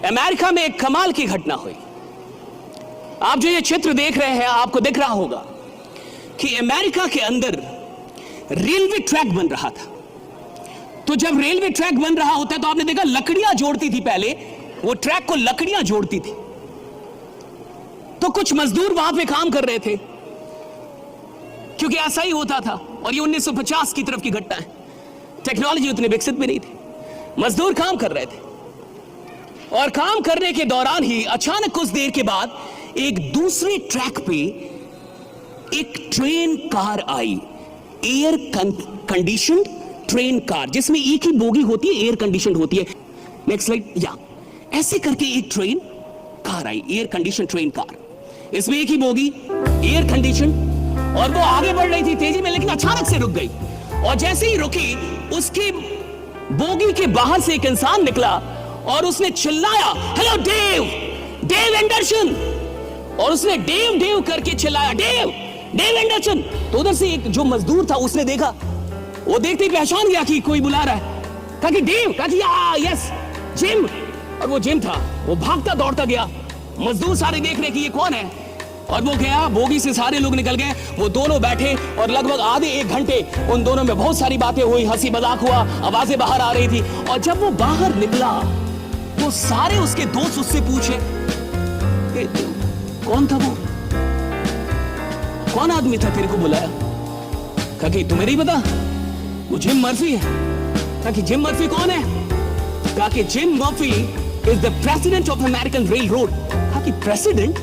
America में एक कमाल की घटना हुई। आप जो ये चित्र देख रहे हैं, आपको दिख रहा होगा कि अमेरिका के अंदर रेलवे ट्रैक बन रहा था। तो जब रेलवे ट्रैक बन रहा होता है तो आपने देखा लकड़ियां जोड़ती थी, पहले वो ट्रैक को लकड़ियां जोड़ती थी। तो कुछ मजदूर वहां पे काम कर रहे थे, क्योंकि ऐसा ही होता था। और ये 1950 की तरफ की घटना है, टेक्नोलॉजी उतनी विकसित भी नहीं थी। मजदूर काम कर रहे थे और काम करने के दौरान ही अचानक कुछ देर के बाद एक दूसरे ट्रैक पे एक ट्रेन कार आई, एयर कंडीशनड ट्रेन कार, जिसमें एक ही बोगी होती है, एयर कंडीशनड होती है। Next slide. या ऐसे करके एक ट्रेन कार आई, एयर कंडीशन ट्रेन कार, इसमें एक ही बोगी, एयर कंडीशन, और वो आगे बढ़ रही थी तेजी में, लेकिन अचानक से रुक गई। और जैसे ही रुकी, उसकी बोगी के बाहर से एक इंसान निकला और उसने चिल्लाया, हेलो डेव, डेव एंडरसन। और उसने डेव डेव करके चिल्लाया, डेव डेव एंडरसन। तो उधर से एक जो मजदूर था उसने देखा, वो देखते ही पहचान गया कि कोई बुला रहा है। कहा कि डेव, कहा कि यस जिम। और वो जिम था। वो भागता दौड़ता गया, मजदूर सारे देख रहे कि ये कौन है। और वो गया, बोगी से सारे लोग निकल गए, वो दोनों बैठे और लगभग आधे एक घंटे उन दोनों में बहुत सारी बातें हुई, हंसी मजाक हुआ, आवाजें बाहर आ रही थी। और जब वो बाहर निकला तो सारे उसके दोस्त उससे पूछे, कौन था वो, कौन आदमी था तेरे को बुलाया? कहा कि तुम्हें नहीं पता, वो जिम मर्फी है। कहा कि जिम मर्फी कौन है? कहा कि gym Murphy is the president of American rail road. कहा कि प्रेसिडेंट?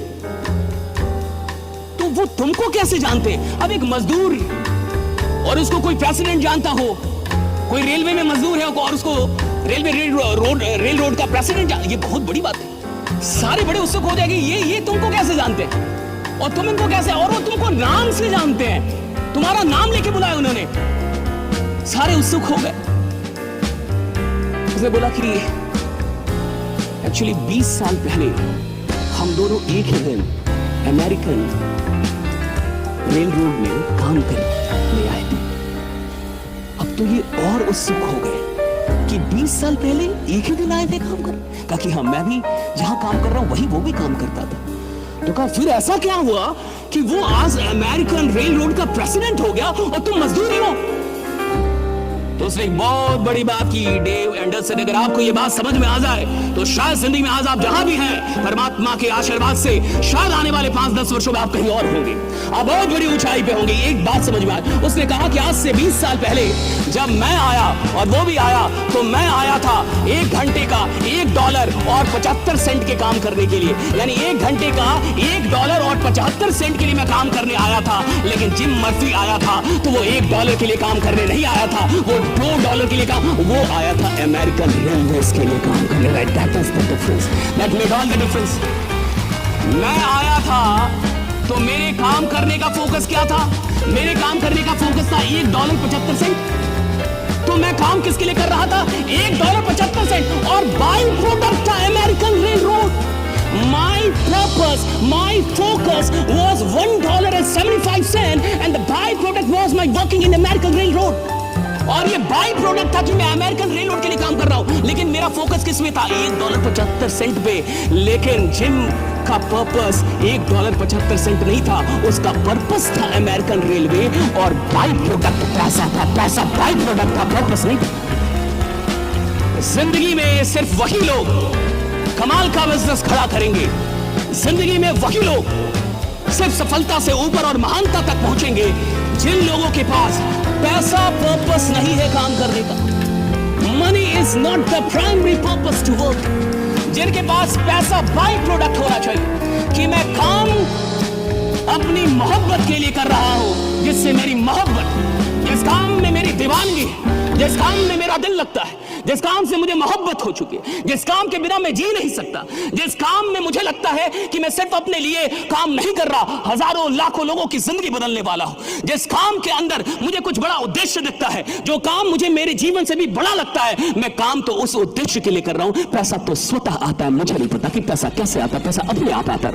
तो वो तुमको कैसे जानते? अब एक मजदूर और उसको कोई प्रेसिडेंट जानता हो, कोई रेलवे में मजदूर है और उसको रेल रोड का प्रेसिडेंट, ये बहुत बड़ी बात है। सारे बड़े उत्सुक हो जाएंगे, ये तुमको कैसे जानते हैं और तुम इनको कैसे, और वो तुमको नाम से जानते हैं, तुम्हारा नाम लेके बुलाया उन्होंने। सारे उत्सुक हो गए। उसने बोला कि एक्चुअली 20 साल पहले हम दोनों एक ही दिन अमेरिकन रेल रोड में काम करने आए थे। अब तो ये और उत्सुक हो गए कि 20 साल पहले एक ही दिन आए थे काम कर। कहा कि हाँ, मैं भी जहां काम कर रहा हूं वही वो भी काम करता था। तो कहा फिर ऐसा क्या हुआ कि वो आज अमेरिकन रेल रोड का प्रेसिडेंट हो गया और तुम मजदूर ही हो? तो उसने एक बहुत बड़ी बात की, डेव एंडरसन, अगर आपको ये बात समझ में आ जाए तो शायद जिंदगी में आज आप जहां भी हैं, परमात्मा के आशीर्वाद से शायद आने वाले 5-10 वर्षों में आप कहीं और होंगे, आप बहुत बड़ी ऊंचाई पे होंगे। एक बात समझ में आई, उसने कहा कि आज से 20 साल पहले जब मैं आया और वो भी आया, तो मैं आया था 1 घंटे का $1.75 के काम करने के लिए, यानी 1 घंटे का $1.75 के लिए मैं काम करने आया था। लेकिन जिम मर्फी आया था तो वो $1 के लिए काम करने नहीं आया था, वो $2 के लिए काम, वो आया था अमेरिकन रेलवेज के लिए काम करने। Right, that was the difference, that made all the difference. मैं आया था तो मेरे काम करने का फोकस क्या था? मेरे काम करने का फोकस था $1.75। तो मैं काम किसके लिए कर रहा था? $1.75, और बाई प्रोडक्ट था American rail road. My purpose, my focus was $1.75 and the byproduct was my working in American Railroad. और ये बाई प्रोडक्ट था कि मैं अमेरिकन रेल रोड के लिए काम कर रहा हूं, लेकिन मेरा फोकस किस में था? $1.75 पे। लेकिन जिम का पर्पस $1.75 नहीं था, उसका पर्पस था अमेरिकन रेलवे, और बाई प्रोडक्ट पैसा था। पैसा बाई प्रोडक्ट था, पर्पस नहीं था। जिंदगी में सिर्फ वही लोग कमाल का बिजनेस खड़ा करेंगे, जिंदगी में वही लोग सिर्फ सफलता से ऊपर और महानता तक पहुंचेंगे जिन लोगों के पास पैसा पर्पस नहीं है काम करने का। Money is not the primary purpose to work. जिनके पास पैसा बाई प्रोडक्ट होना चाहिए कि मैं काम अपनी मोहब्बत के लिए कर रहा हूं, जिससे मेरी मोहब्बत, जिस काम में मेरी दीवानगी, जिस काम में मेरा दिल लगता है, जिस काम से मुझे मोहब्बत हो चुकी है, जिस काम के बिना मैं जी नहीं सकता, जिस काम में मुझे लगता है कि मैं सिर्फ अपने लिए काम नहीं कर रहा, हजारों लाखों लोगों की जिंदगी बदलने वाला हूं, जिस काम के अंदर मुझे कुछ बड़ा उद्देश्य दिखता है, जो काम मुझे मेरे जीवन से भी बड़ा लगता है, मैं काम तो उस उद्देश्य के लिए कर रहा हूं। पैसा तो स्वतः आता है, मुझे नहीं पता कि पैसा कैसे आता है, पैसा अपने आप आता है।